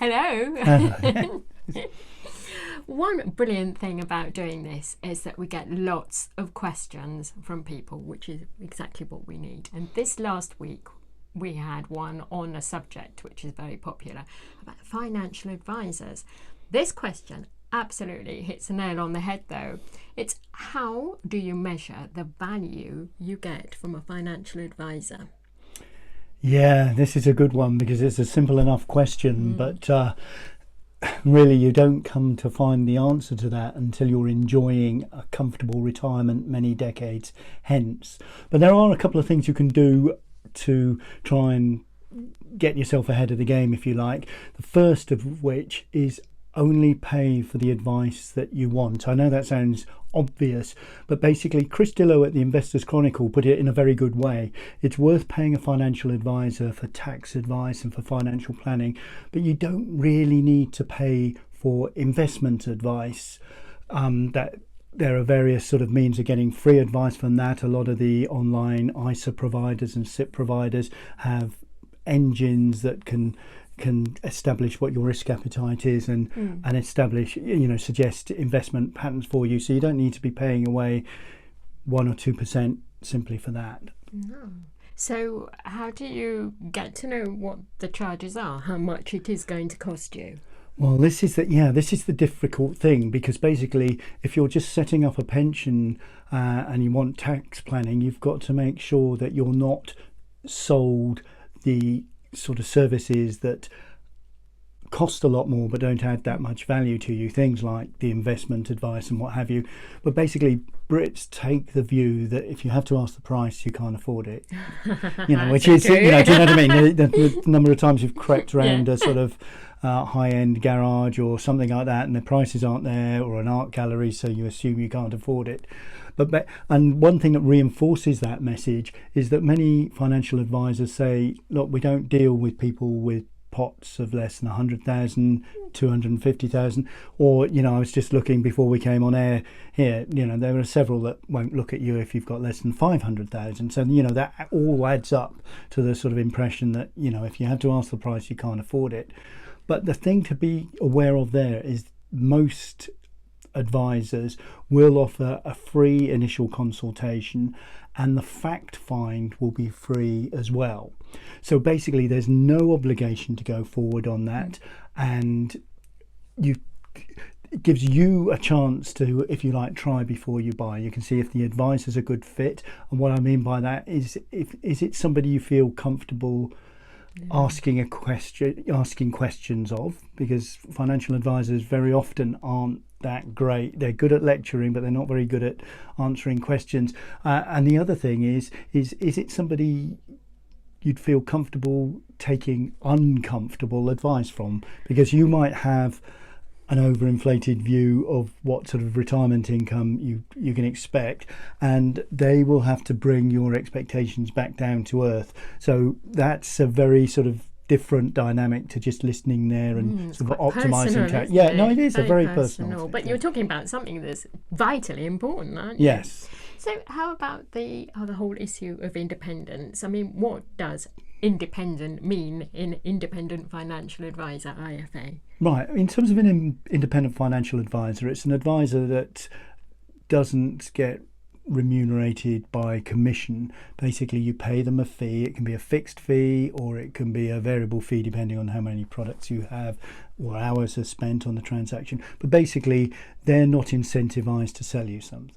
Hello. One brilliant thing about doing this is that we get lots of questions from people, which is exactly what we need. And this last week, we had one on a subject which is very popular about financial advisors. This question absolutely hits the nail on the head, though. It's how do you measure the value you get from a financial advisor? Yeah, this is a good one because it's a simple enough question, but really you don't come to find the answer to that until you're enjoying a comfortable retirement many decades hence. But there are a couple of things you can do to try and get yourself ahead of the game, if you like. The first of which is only pay for the advice that you want. I know that sounds obvious, but basically Chris Dillow at the Investors Chronicle put it in a very good way. It's worth paying a financial advisor for tax advice and for financial planning, but you don't really need to pay for investment advice. That there are various sort of means of getting free advice from that. A lot of the online ISA providers and SIP providers have engines that can establish what your risk appetite is and establish, suggest investment patterns for you. So you don't need to be paying away 1 or 2% simply for that. No. So how do you get to know what the charges are, how much it is going to cost you? Well, this is the difficult thing, because basically if you're just setting up a pension and you want tax planning, you've got to make sure that you're not sold the sort of services that cost a lot more but don't add that much value to you, things like the investment advice and what have you. But basically Brits take the view that if you have to ask the price, you can't afford it. Which is, do you know what I mean? The number of times you've crept around a sort of high-end garage or something like that and the prices aren't there, or an art gallery, so you assume you can't afford it. And one thing that reinforces that message is that many financial advisors say, look, we don't deal with people with pots of less than 100,000, 250,000, or I was just looking before we came on air here, there are several that won't look at you if you've got less than 500,000. So that all adds up to the sort of impression that if you have to ask the price, you can't afford it. But the thing to be aware of there is most advisors will offer a free initial consultation, and the fact find will be free as well. So basically there's no obligation to go forward on that, and it gives you a chance to, if you like, try before you buy. You can see if the advisor's a good fit, and what I mean by that is is it somebody you feel comfortable asking questions of, because financial advisors very often aren't that great. They're good at lecturing, but they're not very good at answering questions. And the other thing is it somebody you'd feel comfortable taking uncomfortable advice from? Because you might have an overinflated view of what sort of retirement income you can expect, and they will have to bring your expectations back down to earth. So that's a very sort of different dynamic to just listening there and sort of optimizing. It is a very personal. But you're talking about something that's vitally important, aren't you? Yes. So how about the whole issue of independence? I mean, what does independent mean in independent financial advisor, IFA? Right. In terms of an independent financial advisor, it's an advisor that doesn't get remunerated by commission. Basically you pay them a fee. It can be a fixed fee or it can be a variable fee depending on how many products you have or hours are spent on the transaction. But basically they're not incentivized to sell you something.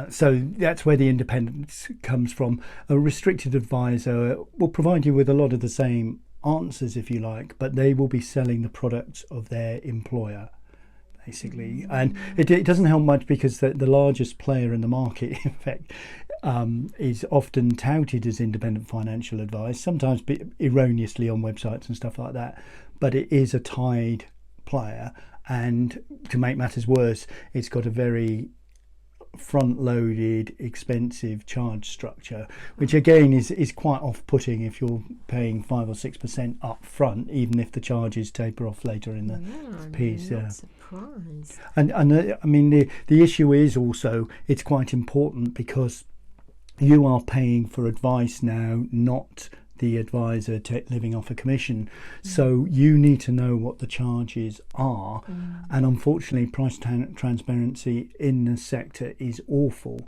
So that's where the independence comes from. A restricted advisor will provide you with a lot of the same answers, if you like, but they will be selling the products of their employer, basically. And it doesn't help much because the largest player in the market, in fact, is often touted as independent financial advice, sometimes erroneously on websites and stuff like that, but it is a tied player. And to make matters worse, it's got a very front-loaded, expensive charge structure, which again is quite off-putting if you're paying 5 or 6% up front, even if the charges taper off later in the piece. I'm not surprised. And I mean the issue is also it's quite important because you are paying for advice now, not the advisor living off a commission. So you need to know what the charges are. And unfortunately, price transparency in the sector is awful.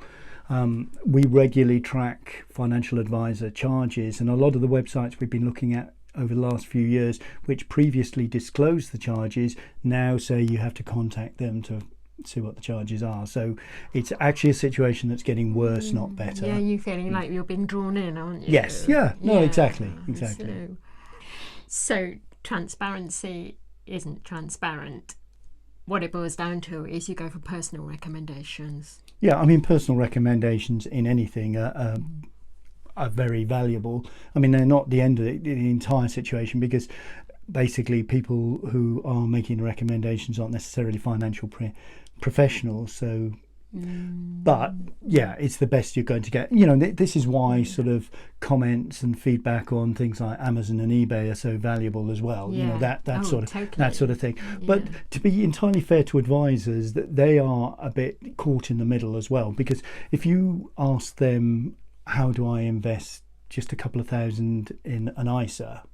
We regularly track financial advisor charges, and a lot of the websites we've been looking at over the last few years, which previously disclosed the charges, now say you have to contact them to see what the charges are. So it's actually a situation that's getting worse, not better. Yeah, you're feeling like you're being drawn in, aren't you? Yes, exactly. So transparency isn't transparent. What it boils down to is you go for personal recommendations. Yeah, I mean, personal recommendations in anything are very valuable. I mean, they're not the end of the entire situation, because basically people who are making recommendations aren't necessarily financial professionals. So, but yeah, it's the best you're going to get. You know, this is why sort of comments and feedback on things like Amazon and eBay are so valuable as well. You know, that sort of thing. But to be entirely fair to advisors, that they are a bit caught in the middle as well, because if you ask them, how do I invest just a couple of thousand in an ISA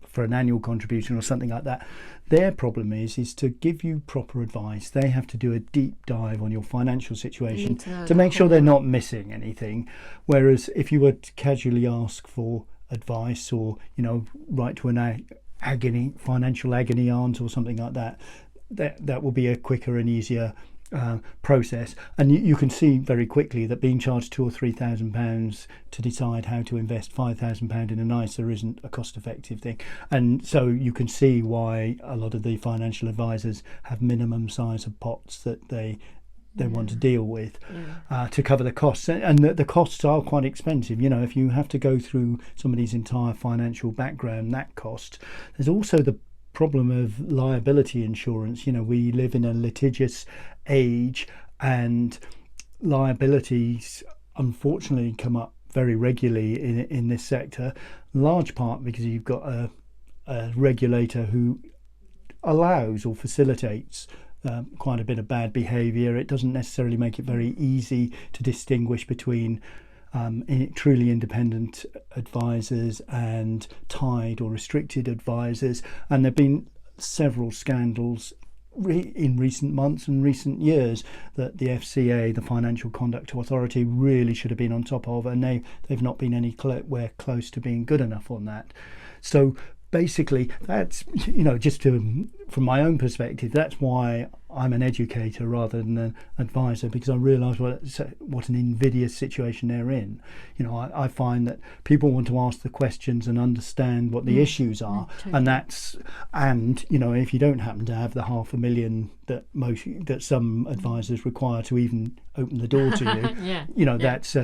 for an annual contribution or something like that, their problem is to give you proper advice. They have to do a deep dive on your financial situation to make sure they're not missing anything. Whereas if you were to casually ask for advice, or, you know, write to an financial agony aunt or something like that, that will be a quicker and easier process. And you can see very quickly that being charged £2,000 or £3,000 to decide how to invest £5,000 in an ISA isn't a cost-effective thing. And so you can see why a lot of the financial advisors have minimum size of pots that they want to deal with to cover the costs. And the costs are quite expensive. You know, if you have to go through somebody's entire financial background, that cost. There's also the problem of liability insurance. You know, we live in a litigious age, and liabilities unfortunately come up very regularly in this sector, large part because you've got a regulator who allows or facilitates quite a bit of bad behaviour. It doesn't necessarily make it very easy to distinguish between truly independent advisors and tied or restricted advisors. And there have been several scandals in recent months and recent years that the FCA, the Financial Conduct Authority, really should have been on top of, and they've not been anywhere close to being good enough on that. So basically, that's, you know, from my own perspective, that's why I'm an educator rather than an advisor, because I realise what an invidious situation they're in. You know, I find that people want to ask the questions and understand what the issues are, and you know, if you don't happen to have the £500,000 that some advisors require to even open the door to you, that's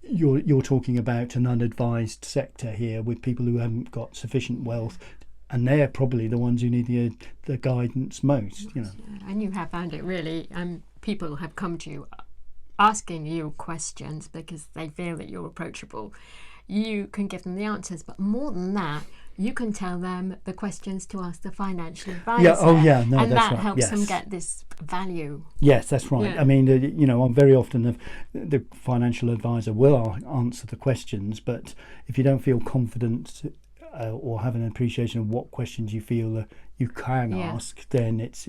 you're talking about an unadvised sector here, with people who haven't got sufficient wealth, and they're probably the ones who need the guidance most. You know, and you have found it really. People have come to you asking you questions because they feel that you're approachable. You can give them the answers, but more than that, you can tell them the questions to ask the financial advisor. And that's that right. helps them get this value. Yes, that's right. I mean, you know, I'm very often the financial advisor will answer the questions, but if you don't feel confident or have an appreciation of what questions you feel you can ask, then it's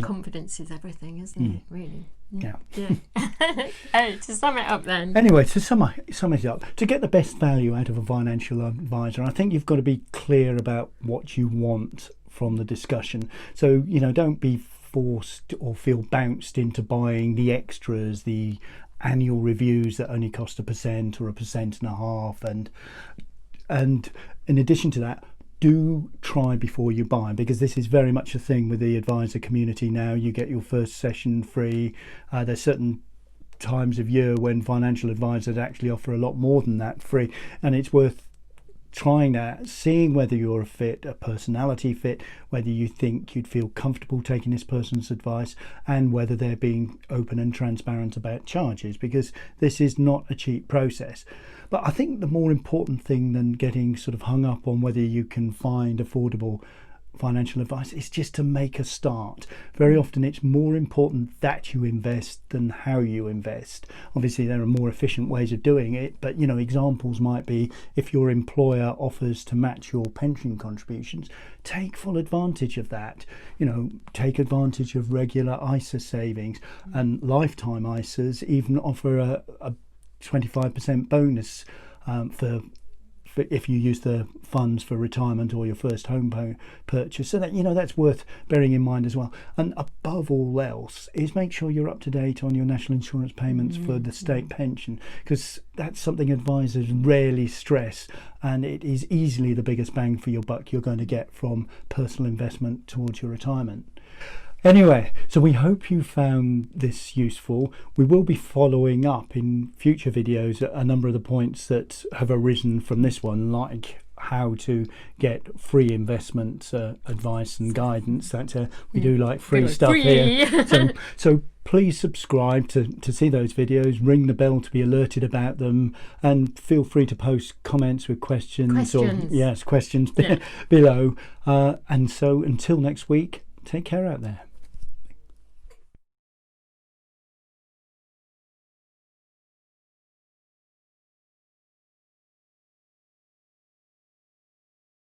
confidence is everything, isn't it? Really. Yeah. Hey, to sum it up then. Anyway, to sum it up, to get the best value out of a financial advisor, I think you've got to be clear about what you want from the discussion. So, you know, don't be forced or feel bounced into buying the extras, the annual reviews that only cost 1% or 1.5%, and in addition to that, do try before you buy, because this is very much a thing with the advisor community now. You get your first session free. There's certain times of year when financial advisors actually offer a lot more than that free, and it's worth trying that, seeing whether you're a personality fit, whether you think you'd feel comfortable taking this person's advice, and whether they're being open and transparent about charges, because this is not a cheap process. But I think the more important thing than getting sort of hung up on whether you can find affordable financial advice is just to make a start. Very often it's more important that you invest than how you invest. Obviously there are more efficient ways of doing it, but you know, examples might be if your employer offers to match your pension contributions, take full advantage of that. You know, take advantage of regular ISA savings, and lifetime ISAs even offer a 25% bonus for if you use the funds for retirement or your first home purchase. So that, you know, that's worth bearing in mind as well. And above all else is make sure you're up to date on your national insurance payments for the state pension, because that's something advisors rarely stress, and it is easily the biggest bang for your buck you're going to get from personal investment towards your retirement. Anyway, so we hope you found this useful. We will be following up in future videos a number of the points that have arisen from this one, like how to get free investment advice and guidance. That we do like free stuff here. So please subscribe to see those videos, ring the bell to be alerted about them, and feel free to post comments with questions. Below. And so until next week, take care out there.